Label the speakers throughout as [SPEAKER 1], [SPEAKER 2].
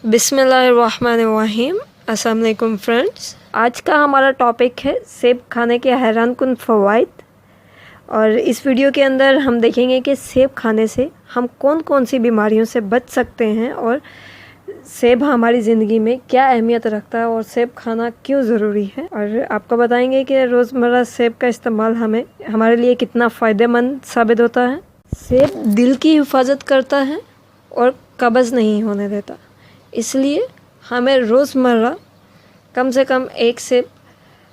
[SPEAKER 1] बिस्मिल्लाहिर्रहमानिर्रहीम। अस्सलाम वालेकुम फ्रेंड्स। आज का हमारा टॉपिक है सेब खाने के हैरानकुन फ़वाइद। और इस वीडियो के अंदर हम देखेंगे कि सेब खाने से हम कौन कौन सी बीमारियों से बच सकते हैं और सेब हमारी ज़िंदगी में क्या अहमियत रखता है और सेब खाना क्यों ज़रूरी है। और आपको बताएंगे कि रोज़मर्रा सेब का इस्तेमाल हमारे लिए कितना फ़ायदेमंद साबित होता है। सेब दिल की हिफाजत करता है और कब्ज़ नहीं होने देता, इसलिए हमें रोज़मर्रा कम से कम एक सेब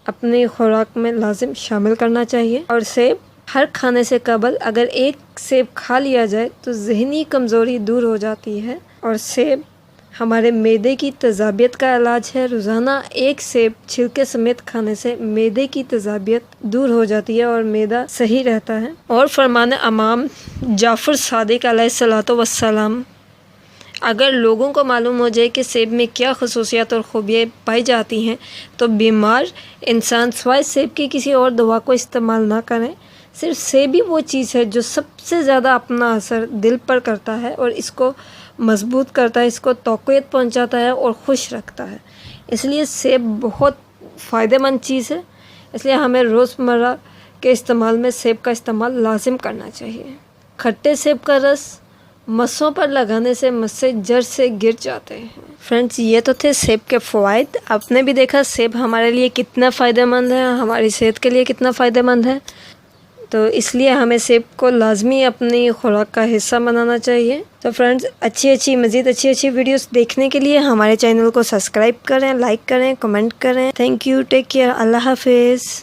[SPEAKER 1] अपनी खुराक में लाजिम शामिल करना चाहिए। और सेब हर खाने से कबल अगर एक सेब खा लिया जाए तो ज़हनी कमज़ोरी दूर हो जाती है। और सेब हमारे मैदे की तेज़ाबियत का इलाज है। रोज़ाना एक सेब छिलके समेत खाने से मैदे की तेज़ाबियत दूर हो जाती है और मैदा सही रहता है। और फरमाने इमाम जाफ़र सादिक अलैहिस्सलातु वस्सलाम, अगर लोगों को मालूम हो जाए कि सेब में क्या खसूसियात और ख़ूबियाँ पाई जाती हैं तो बीमार इंसान सिवाय सेब की किसी और दवा को इस्तेमाल ना करें। सिर्फ सेब ही वो चीज़ है जो सबसे ज़्यादा अपना असर दिल पर करता है और इसको मजबूत करता है, इसको तक़वियत पहुंचाता है और खुश रखता है। इसलिए सेब बहुत फ़ायदेमंद चीज़ है, इसलिए हमें रोज़मर्रा के इस्तेमाल में सेब का इस्तेमाल लाजिम करना चाहिए। खट्टे सेब का रस मस्सों पर लगाने से मस्से जड़ से गिर जाते हैं। फ्रेंड्स, ये तो थे सेब के फ़वाइद। आपने भी देखा सेब हमारे लिए कितना फ़ायदेमंद है, हमारी सेहत के लिए कितना फ़ायदेमंद है। तो इसलिए हमें सेब को लाजमी अपनी खुराक का हिस्सा बनाना चाहिए। तो फ्रेंड्स, मज़ीद अच्छी वीडियोस देखने के लिए हमारे चैनल को सब्सक्राइब करें, लाइक करें, कमेंट करें। थैंक यू, टेक केयर, अल्लाह हाफिज़।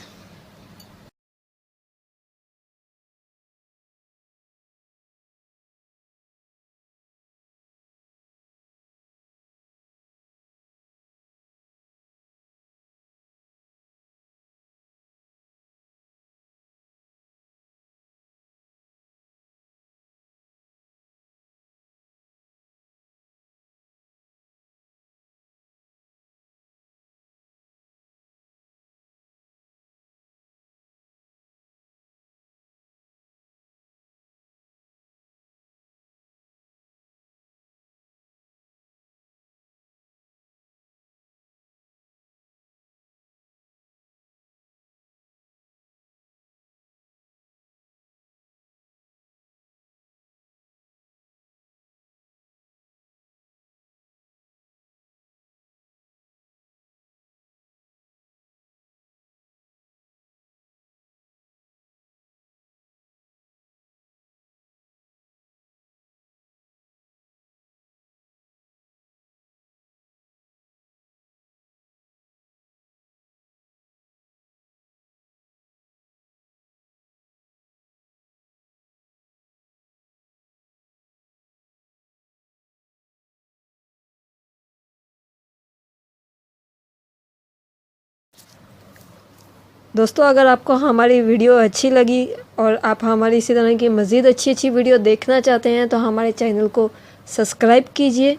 [SPEAKER 1] दोस्तों, अगर आपको हमारी वीडियो अच्छी लगी और आप हमारी इसी तरह की मज़ीद अच्छी वीडियो देखना चाहते हैं तो हमारे चैनल को सब्सक्राइब कीजिए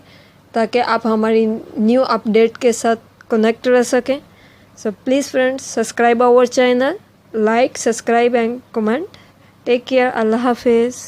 [SPEAKER 1] ताकि आप हमारी न्यू अपडेट के साथ कनेक्ट रह सकें। So please friends, subscribe our channel, like, subscribe and comment. Take care, अल्लाह हाफिज़।